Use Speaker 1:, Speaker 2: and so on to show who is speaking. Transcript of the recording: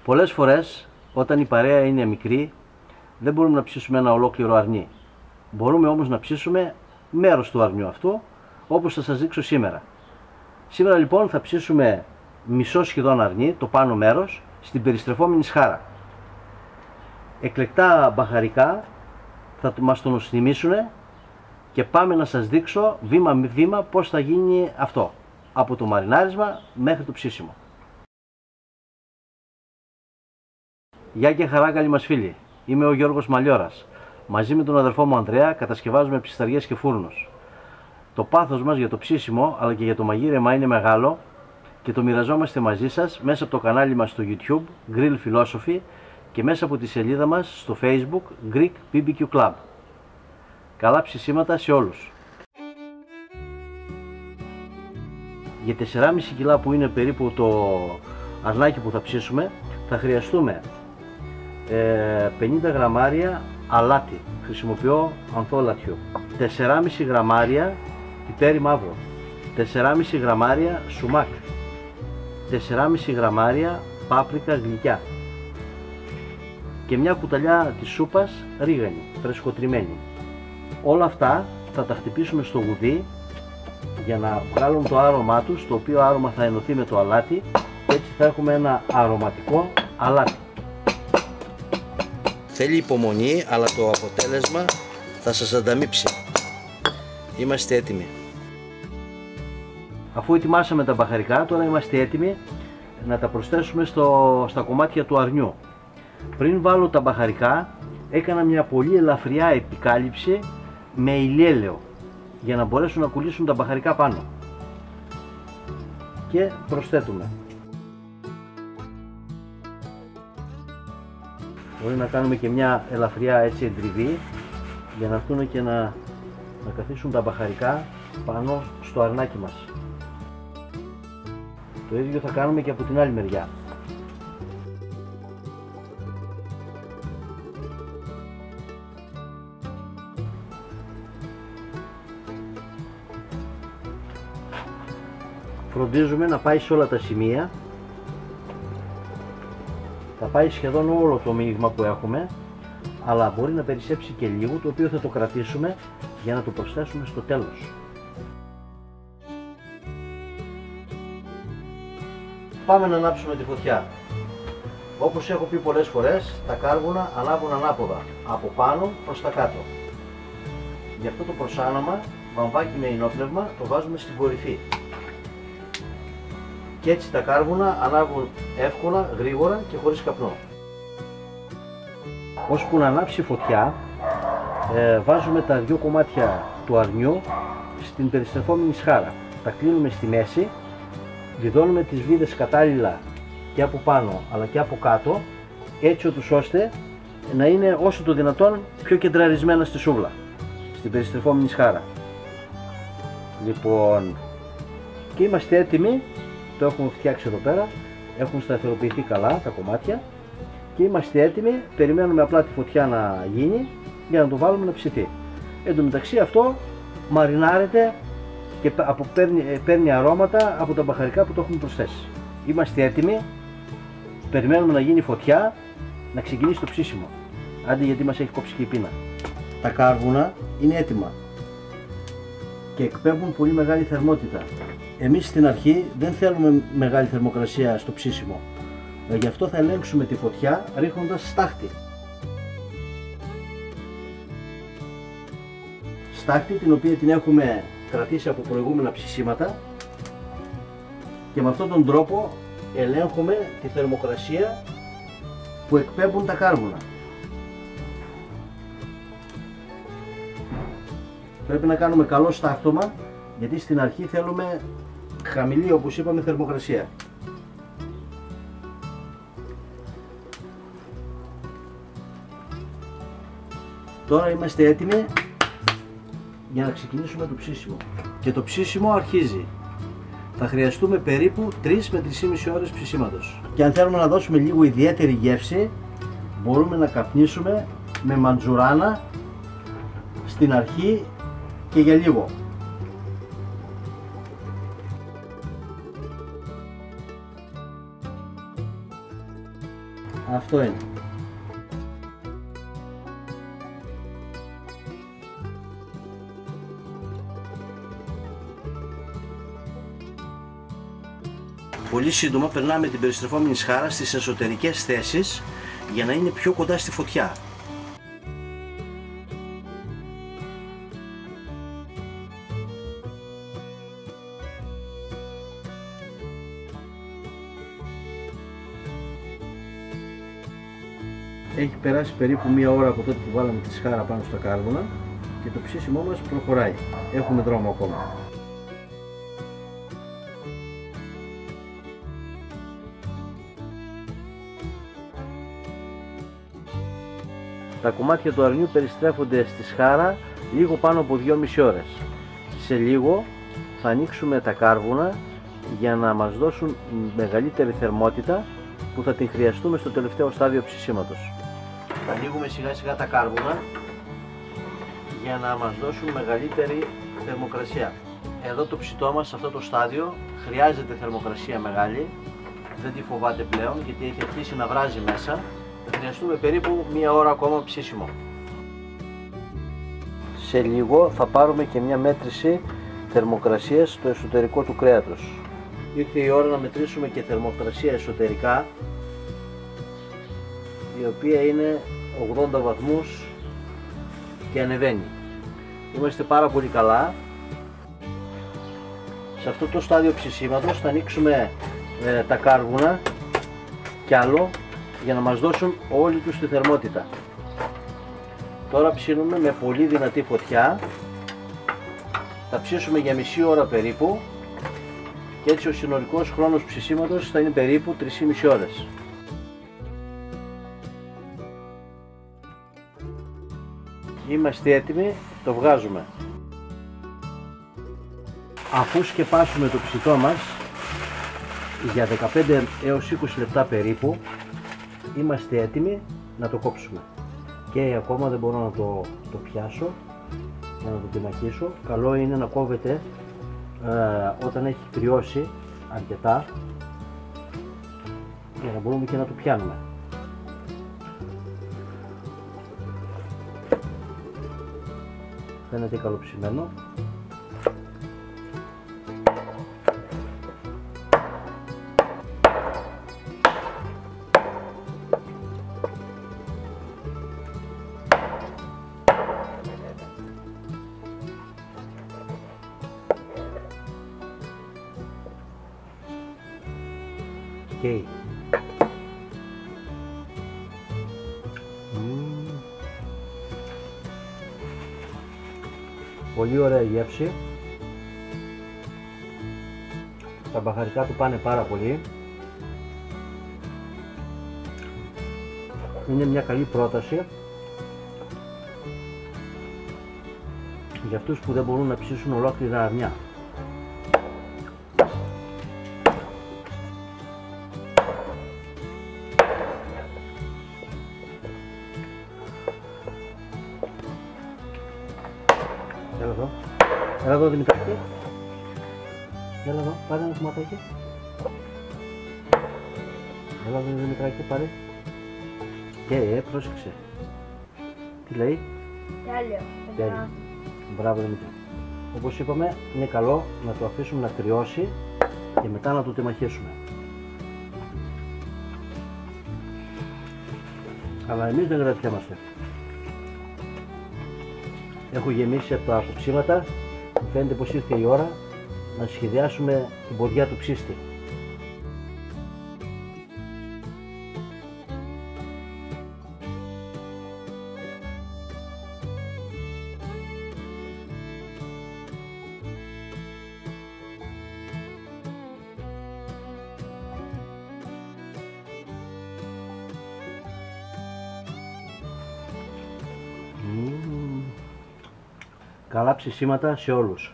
Speaker 1: Πολλές φορές όταν η παρέα είναι μικρή δεν μπορούμε να ψήσουμε ένα ολόκληρο αρνί. Μπορούμε όμως να ψήσουμε μέρος του αρνιού αυτού, όπως θα σας δείξω σήμερα. Σήμερα λοιπόν θα ψήσουμε μισό σχεδόν αρνί, το πάνω μέρος, στην περιστρεφόμενη σχάρα. Εκλεκτά μπαχαρικά θα μας το νοστιμήσουν και πάμε να σας δείξω βήμα με βήμα πώς θα γίνει αυτό, από το μαρινάρισμα μέχρι το ψήσιμο. Γεια και χαρά, καλοί μας φίλοι. Είμαι ο Γιώργος Μαλιώρας. Μαζί με τον αδερφό μου Ανδρέα κατασκευάζουμε ψισταριές και φούρνους. Το πάθος μας για το ψήσιμο αλλά και για το μαγείρεμα είναι μεγάλο και το μοιραζόμαστε μαζί σας μέσα από το κανάλι μας στο YouTube Grill Philosophy και μέσα από τη σελίδα μας στο Facebook Greek BBQ Club. Καλά ψησίματα σε όλους. Για 4,5 κιλά που είναι περίπου το αρνάκι που θα ψήσουμε θα χρειαστούμε 50 γραμμάρια αλάτι, χρησιμοποιώ ανθόλατιο, 4,5 γραμμάρια πιπέρι μαύρο, 4,5 γραμμάρια σουμάκ, 4,5 γραμμάρια πάπρικα γλυκιά και μια κουταλιά της σούπας ρίγανη, φρεσκοτριμμένη. Όλα αυτά θα τα χτυπήσουμε στο γουδί για να βγάλουν το άρωμά τους, το οποίο άρωμα θα ενωθεί με το αλάτι και έτσι θα έχουμε ένα αρωματικό αλάτι. Θέλει υπομονή, αλλά το αποτέλεσμα θα σας ανταμείψει. Είμαστε έτοιμοι. Αφού ετοιμάσαμε τα μπαχαρικά, τώρα είμαστε έτοιμοι να τα προσθέσουμε στα κομμάτια του αρνιού. Πριν βάλω τα μπαχαρικά, έκανα μια πολύ ελαφριά επικάλυψη με ηλιέλαιο για να μπορέσουν να κολλήσουν τα μπαχαρικά πάνω. Και προσθέτουμε. Μπορεί να κάνουμε και μια ελαφριά έτσι εντριβή για να έρθουν και να καθίσουν τα μπαχαρικά πάνω στο αρνάκι μας. Το ίδιο θα κάνουμε και από την άλλη μεριά. Φροντίζουμε να πάει σε όλα τα σημεία. Θα πάει σχεδόν όλο το μείγμα που έχουμε, αλλά μπορεί να περισσέψει και λίγο, το οποίο θα το κρατήσουμε για να το προσθέσουμε στο τέλος. Πάμε να ανάψουμε τη φωτιά. Όπως έχω πει πολλές φορές, τα κάρβουνα ανάβουν ανάποδα, από πάνω προς τα κάτω. Γι' αυτό το προσάναμα, βαμβάκι με ενόπνευμα, το βάζουμε στην κορυφή. Και έτσι τα κάρβουνα ανάβουν εύκολα, γρήγορα και χωρίς καπνό. Ώσπου να ανάψει η φωτιά, βάζουμε τα δύο κομμάτια του αρνιού στην περιστρεφόμενη σχάρα. Τα κλείνουμε στη μέση, βιδώνουμε τις βίδες κατάλληλα και από πάνω αλλά και από κάτω, έτσι ώστε να είναι όσο το δυνατόν πιο κεντραρισμένα στη σούβλα, στην περιστρεφόμενη σχάρα. Λοιπόν, και είμαστε έτοιμοι. Το έχουμε φτιάξει εδώ πέρα, έχουν σταθεροποιηθεί καλά τα κομμάτια και είμαστε έτοιμοι, περιμένουμε απλά τη φωτιά να γίνει για να το βάλουμε να ψηθεί. Εν τω μεταξύ αυτό μαρινάρεται και παίρνει αρώματα από τα μπαχαρικά που το έχουμε προσθέσει. Είμαστε έτοιμοι, περιμένουμε να γίνει φωτιά, να ξεκινήσει το ψήσιμο. Άντε, γιατί μας έχει κόψει και η πείνα. Τα κάρβουνα είναι έτοιμα και εκπέμπουν πολύ μεγάλη θερμότητα. Εμείς στην αρχή δεν θέλουμε μεγάλη θερμοκρασία στο ψήσιμο. Γι' αυτό θα ελέγξουμε τη φωτιά ρίχνοντας στάχτη. Στάχτη την οποία την έχουμε κρατήσει από προηγούμενα ψησίματα και με αυτόν τον τρόπο ελέγχουμε τη θερμοκρασία που εκπέμπουν τα κάρβουνα. Πρέπει να κάνουμε καλό στάχτωμα, γιατί στην αρχή θέλουμε χαμηλή, όπως είπαμε, θερμοκρασία. Τώρα είμαστε έτοιμοι για να ξεκινήσουμε το ψήσιμο. Και το ψήσιμο αρχίζει. Θα χρειαστούμε περίπου 3 με 3,5 ώρες ψησίματος. Και αν θέλουμε να δώσουμε λίγο ιδιαίτερη γεύση, μπορούμε να καπνίσουμε με μαντζουράνα στην αρχή και για λίγο. Αυτό είναι. Πολύ σύντομα περνάμε την περιστρεφόμενη σχάρα στις εσωτερικές θέσεις για να είναι πιο κοντά στη φωτιά. Έχει περάσει περίπου μία ώρα από τότε που βάλαμε τη σχάρα πάνω στα κάρβουνα και το ψήσιμό μας προχωράει. Έχουμε δρόμο ακόμα. Τα κομμάτια του αρνιού περιστρέφονται στη σχάρα λίγο πάνω από 2,5 ώρες. Σε λίγο θα ανοίξουμε τα κάρβουνα για να μας δώσουν μεγαλύτερη θερμότητα που θα την χρειαστούμε στο τελευταίο στάδιο ψησίματος. Ανοίγουμε σιγά σιγά τα κάρβουνα για να μας δώσουν μεγαλύτερη θερμοκρασία. Εδώ το ψητό μας σε αυτό το στάδιο χρειάζεται θερμοκρασία μεγάλη, δεν τη φοβάται πλέον γιατί έχει αρχίσει να βράζει μέσα. Θα χρειαστούμε περίπου μία ώρα ακόμα ψήσιμο. Σε λίγο θα πάρουμε και μια μέτρηση θερμοκρασίας στο εσωτερικό του κρέατος. Ήρθε η ώρα να μετρήσουμε και θερμοκρασία εσωτερικά, η οποία είναι 80 βαθμούς και ανεβαίνει. Είμαστε πάρα πολύ καλά. Σε αυτό το στάδιο ψησίματος θα ανοίξουμε τα κάρβουνα κι άλλο για να μας δώσουν όλη τους τη θερμότητα. Τώρα ψήνουμε με πολύ δυνατή φωτιά. Θα ψήσουμε για μισή ώρα περίπου και έτσι ο συνολικός χρόνος ψησίματος θα είναι περίπου 3,5 ώρες. Είμαστε έτοιμοι, το βγάζουμε. Αφού σκεπάσουμε το ψητό μας για 15 έως 20 λεπτά περίπου, είμαστε έτοιμοι να το κόψουμε. Και ακόμα δεν μπορώ να το πιάσω για να το τεμαχίσω. Καλό είναι να κόβετε όταν έχει κρυώσει αρκετά για να μπορούμε και να το πιάνουμε. Φαίνεται καλοψημένο. Okay. Πολύ ωραία γεύση. Τα μπαχαρικά του πάνε πάρα πολύ. Είναι μια καλή πρόταση για αυτούς που δεν μπορούν να ψήσουν ολόκληρα αρνιά. Έλα εδώ. Έλα εδώ Δημητράκη. Έλα εδώ, πάρε ένα κομματάκι. Έλα εδώ Δημητράκη, πάρε. Και πρόσεξε. Τι λέει? Τέλειο. Μπράβο Δημητρή. Όπως είπαμε, είναι καλό να το αφήσουμε να κρυώσει και μετά να το τεμαχίσουμε. Αλλά εμείς δεν κρατιόμαστε. Έχω γεμίσει από τα αποψίματα. Μου φαίνεται πως ήρθε η ώρα να σχεδιάσουμε την ποδιά του ψήστη. Καλά ψησίματα σε όλους.